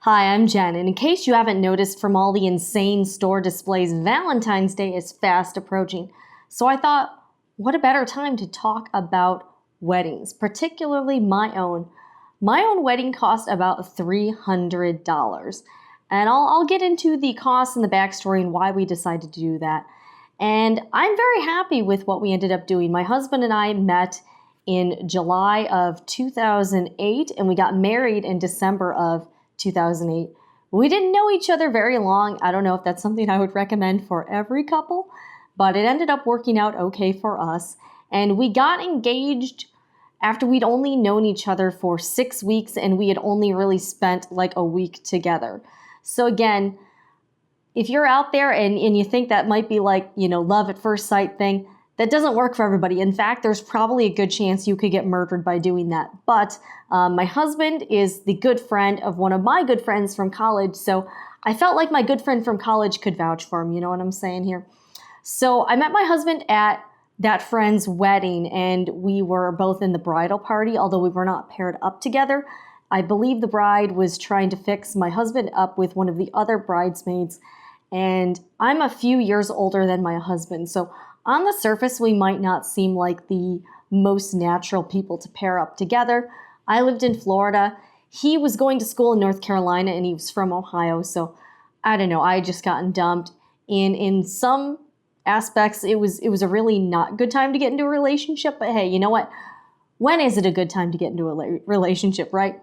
Hi, I'm Jen, and in case you haven't noticed from all the insane store displays, Valentine's Day is fast approaching. So I thought, what a better time to talk about weddings, particularly my own. My own wedding cost about $300. And I'll get into the costs and the backstory and why we decided to do that. And I'm very happy with what we ended up doing. My husband and I met in July of 2008, and we got married in December of 2008. We didn't know each other very long. I don't know if that's something I would recommend for every couple, but it ended up working out okay for us. And we got engaged after we'd only known each other for 6 weeks, and we had only really spent like a week together. So again, if you're out there and you think that might be like, love at first sight thing, that doesn't work for everybody. In fact, there's probably a good chance you could get murdered by doing that. But my husband is the good friend of one of my good friends from college. So I felt like my good friend from college could vouch for him. You know what I'm saying here? So I met my husband at that friend's wedding, and we were both in the bridal party, although we were not paired up together. I believe the bride was trying to fix my husband up with one of the other bridesmaids. And I'm a few years older than my husband. So on the surface, we might not seem like the most natural people to pair up together. I lived in Florida. He was going to school in North Carolina, and he was from Ohio. So I don't know. I had just gotten dumped. In some aspects, it was a really not good time to get into a relationship. But hey, you know what? When is it a good time to get into a relationship, right?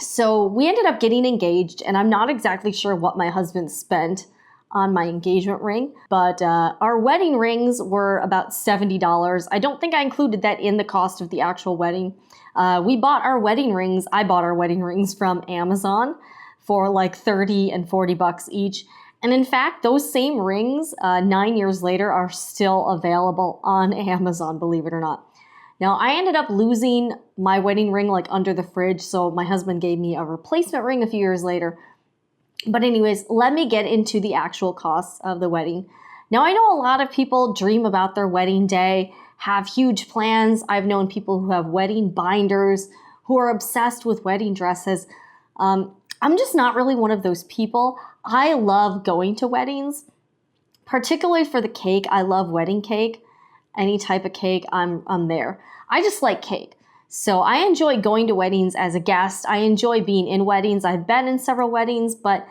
So we ended up getting engaged, and I'm not exactly sure what my husband spent on my engagement ring, but our wedding rings were about $70. I don't think I included that in the cost of the actual wedding. I bought our wedding rings from Amazon for like $30 and $40 each. And in fact, those same rings 9 years later are still available on Amazon, believe it or not. Now, I ended up losing my wedding ring like under the fridge, so my husband gave me a replacement ring a few years later. But anyways, let me get into the actual costs of the wedding. Now, I know a lot of people dream about their wedding day, have huge plans. I've known people who have wedding binders, who are obsessed with wedding dresses. I'm just not really one of those people. I love going to weddings, particularly for the cake. I love wedding cake. Any type of cake, I'm there. I just like cake. So I enjoy going to weddings as a guest. I enjoy being in weddings. I've been in several weddings, but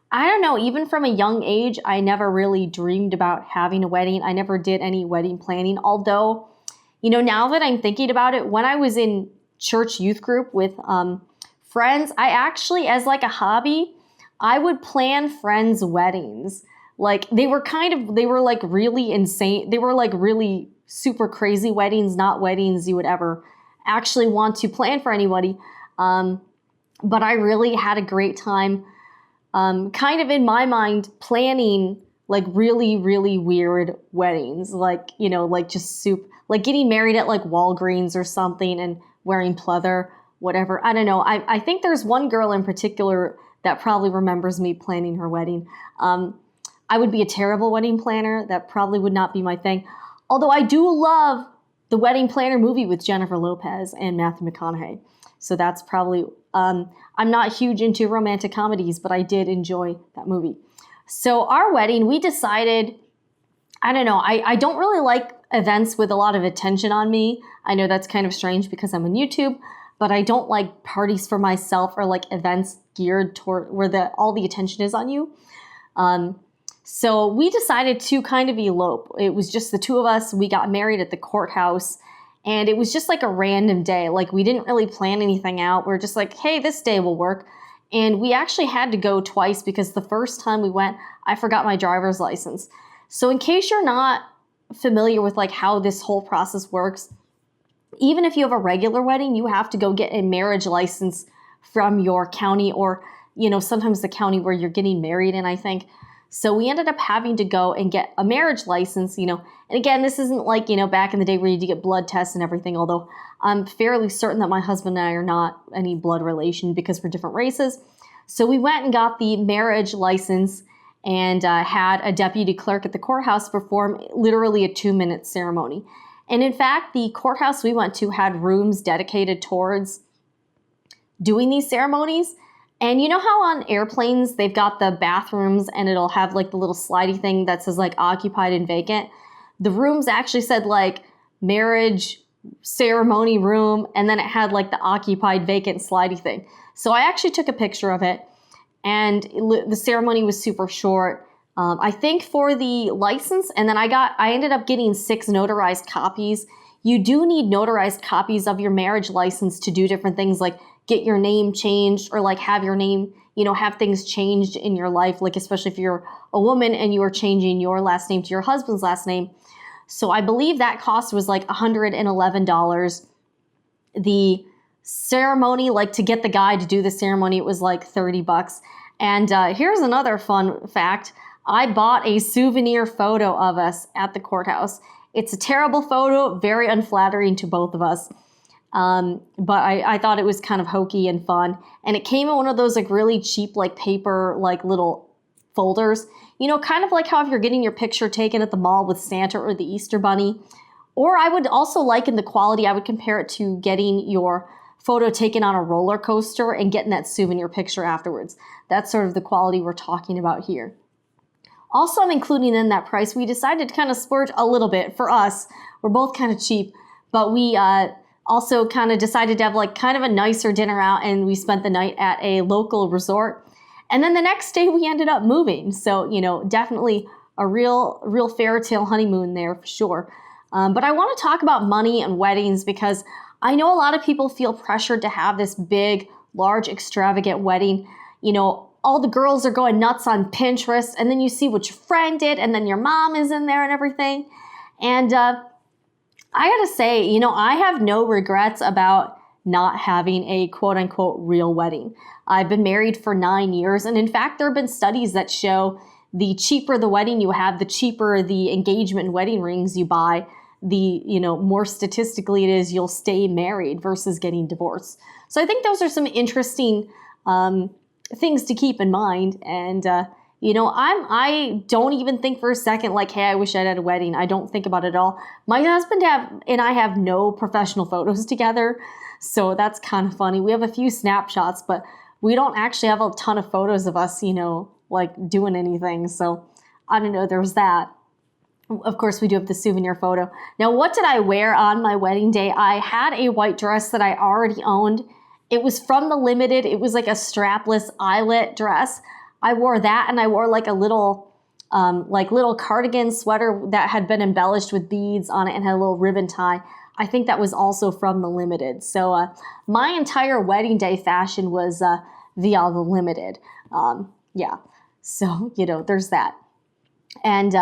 I don't know, even from a young age, I never really dreamed about having a wedding. I never did any wedding planning. Although, now that I'm thinking about it, when I was in church youth group with friends, I actually, as like a hobby, I would plan friends' weddings. Like they were like really insane. They were like really super crazy weddings, not weddings you would ever actually want to plan for anybody. But I really had a great time kind of in my mind planning like really, really weird weddings. Like, like just like getting married at like Walgreens or something and wearing pleather, whatever. I don't know. I think there's one girl in particular that probably remembers me planning her wedding. I would be a terrible wedding planner. That probably would not be my thing. Although I do love the Wedding Planner movie with Jennifer Lopez and Matthew McConaughey. So that's probably, I'm not huge into romantic comedies, but I did enjoy that movie. So our wedding, we decided, I don't know, I don't really like events with a lot of attention on me. I know that's kind of strange because I'm on YouTube, but I don't like parties for myself or like events geared toward where all the attention is on you. So we decided to kind of elope. It was just the two of us. We got married at the Courthouse, and it was just like a random day. Like we didn't really plan anything out. We're just like, hey, this day will work. And we actually had to go twice because the first time we went, I forgot my driver's license. So in case you're not familiar with like how this whole process works, even if you have a regular wedding, you have to go get a marriage license from your county or, sometimes the county where you're getting married in, I think. So we ended up having to go and get a marriage license, and again, this isn't like, back in the day where you had to get blood tests and everything, although I'm fairly certain that my husband and I are not any blood relation because we're different races. So we went and got the marriage license and had a deputy clerk at the courthouse perform literally a 2-minute ceremony. And in fact, the courthouse we went to had rooms dedicated towards doing these ceremonies. And you know how on airplanes they've got the bathrooms and it'll have like the little slidey thing that says like occupied and vacant? The rooms actually said like marriage ceremony room, and then it had like the occupied vacant slidey thing. So I actually took a picture of it, and the ceremony was super short. I think for the license, and then I ended up getting 6 notarized copies. You do need notarized copies of your marriage license to do different things like get your name changed or like have your name, have things changed in your life, like especially if you're a woman and you are changing your last name to your husband's last name. So I believe that cost was like $111. The ceremony, like to get the guy to do the ceremony, it was like $30. And here's another fun fact. I bought a souvenir photo of us at the courthouse. It's a terrible photo, very unflattering to both of us. But I thought it was kind of hokey and fun. And it came in one of those like really cheap like paper like little folders. Kind of like how if you're getting your picture taken at the mall with Santa or the Easter Bunny. Or I would also liken the quality, I would compare it to getting your photo taken on a roller coaster and getting that souvenir picture afterwards. That's sort of the quality we're talking about here. Also, I'm including in that price, we decided to kind of splurge a little bit for us. We're both kind of cheap, but we also kind of decided to have like kind of a nicer dinner out, and we spent the night at a local resort. And then the next day we ended up moving. So, definitely a real fairy tale honeymoon there for sure. But I want to talk about money and weddings because I know a lot of people feel pressured to have this big, large, extravagant wedding. All the girls are going nuts on Pinterest, and then you see what your friend did, and then your mom is in there and everything. And I gotta say, I have no regrets about not having a quote-unquote real wedding. I've been married for 9 years, and in fact, there have been studies that show the cheaper the wedding you have, the cheaper the engagement and wedding rings you buy, the more statistically it is you'll stay married versus getting divorced. So I think those are some interesting things to keep in mind. And I don't even think for a second like, hey, I wish I'd had a wedding. I don't think about it at all. My husband and I have no professional photos together, so that's kind of funny. We have a few snapshots, but we don't actually have a ton of photos of us, like doing anything. So I don't know. There's that. Of course, we do have the souvenir photo. Now, what did I wear on my wedding day? I had a white dress that I already owned. It was from the Limited. It was like a strapless eyelet dress. I wore that, and I wore like a little cardigan sweater that had been embellished with beads on it and had a little ribbon tie. I think that was also from the Limited. So my entire wedding day fashion was via the Limited. Yeah. So, there's that. And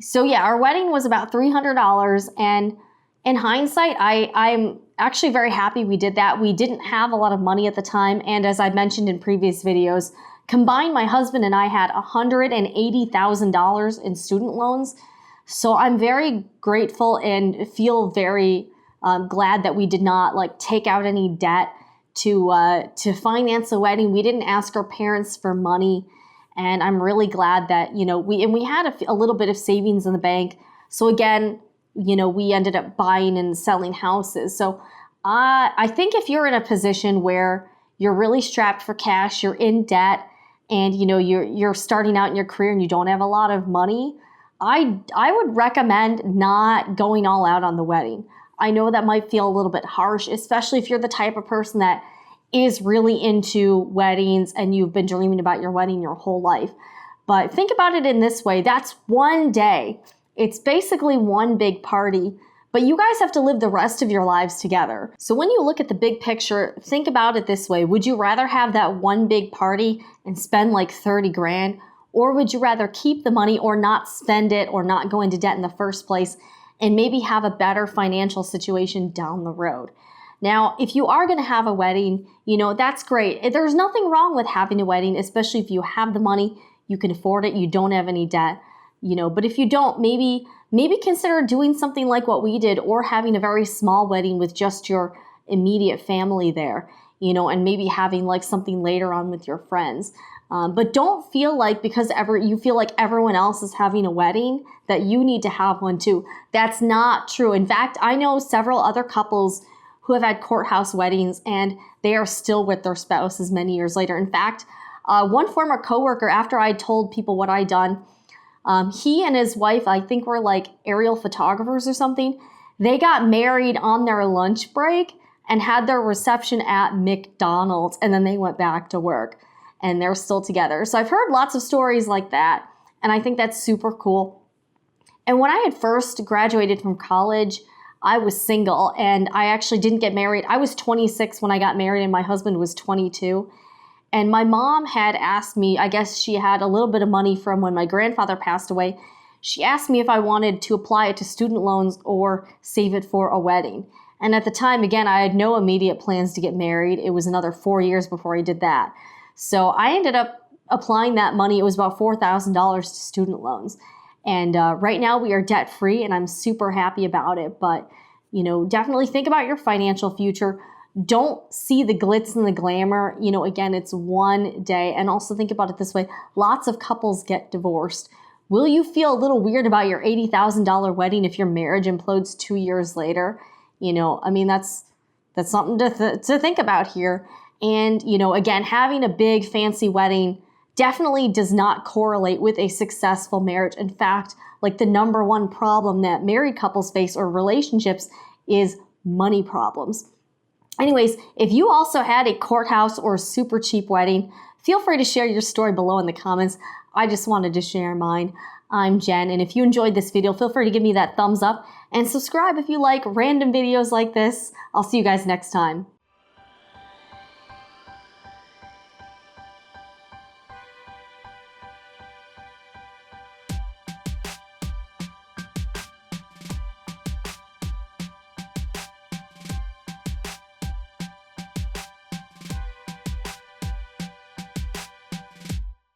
so yeah, our wedding was about $300. And in hindsight, I'm actually very happy we did that. We didn't have a lot of money at the time. And as I mentioned in previous videos, combined, my husband and I had $180,000 in student loans. So I'm very grateful and feel very glad that we did not like take out any debt to finance a wedding. We didn't ask our parents for money. And I'm really glad that, we had a little bit of savings in the bank. So again, we ended up buying and selling houses. So I think if you're in a position where you're really strapped for cash, you're in debt, and you're starting out in your career and you don't have a lot of money, I would recommend not going all out on the wedding. I know that might feel a little bit harsh, especially if you're the type of person that is really into weddings and you've been dreaming about your wedding your whole life. But think about it in this way. That's one day. It's basically one big party, but you guys have to live the rest of your lives together. So when you look at the big picture, think about it this way. Would you rather have that one big party and spend like 30 grand? Or would you rather keep the money or not spend it or not go into debt in the first place and maybe have a better financial situation down the road? Now, if you are going to have a wedding, that's great. There's nothing wrong with having a wedding, especially if you have the money, you can afford it, you don't have any debt, but if you don't, maybe consider doing something like what we did or having a very small wedding with just your immediate family there, and maybe having like something later on with your friends. But don't feel like because you feel like everyone else is having a wedding that you need to have one too. That's not true. In fact, I know several other couples who have had courthouse weddings, and they are still with their spouses many years later. In fact, one former coworker, after I told people what I'd done, he and his wife, I think were like aerial photographers or something. They got married on their lunch break and had their reception at McDonald's, and then they went back to work, and they're still together. So I've heard lots of stories like that, and I think that's super cool. And when I had first graduated from college, I was single, and I actually didn't get married. I was 26 when I got married, and my husband was 22. And my mom had asked me, I guess she had a little bit of money from when my grandfather passed away. She asked me if I wanted to apply it to student loans or save it for a wedding. And at the time, again, I had no immediate plans to get married. It was another 4 years before I did that. So I ended up applying that money. It was about $4,000 to student loans. And right now we are debt free, and I'm super happy about it. But, definitely think about your financial future. Don't see the glitz and the glamour. Again, it's one day. And also think about it this way. Lots of couples get divorced. Will you feel a little weird about your $80,000 wedding if your marriage implodes 2 years later? That's something to think about here. And, again, having a big fancy wedding definitely does not correlate with a successful marriage. In fact, like the number one problem that married couples face or relationships is money problems. Anyways, if you also had a courthouse or super cheap wedding, feel free to share your story below in the comments. I just wanted to share mine. I'm Jen, and if you enjoyed this video, feel free to give me that thumbs up and subscribe if you like random videos like this. I'll see you guys next time.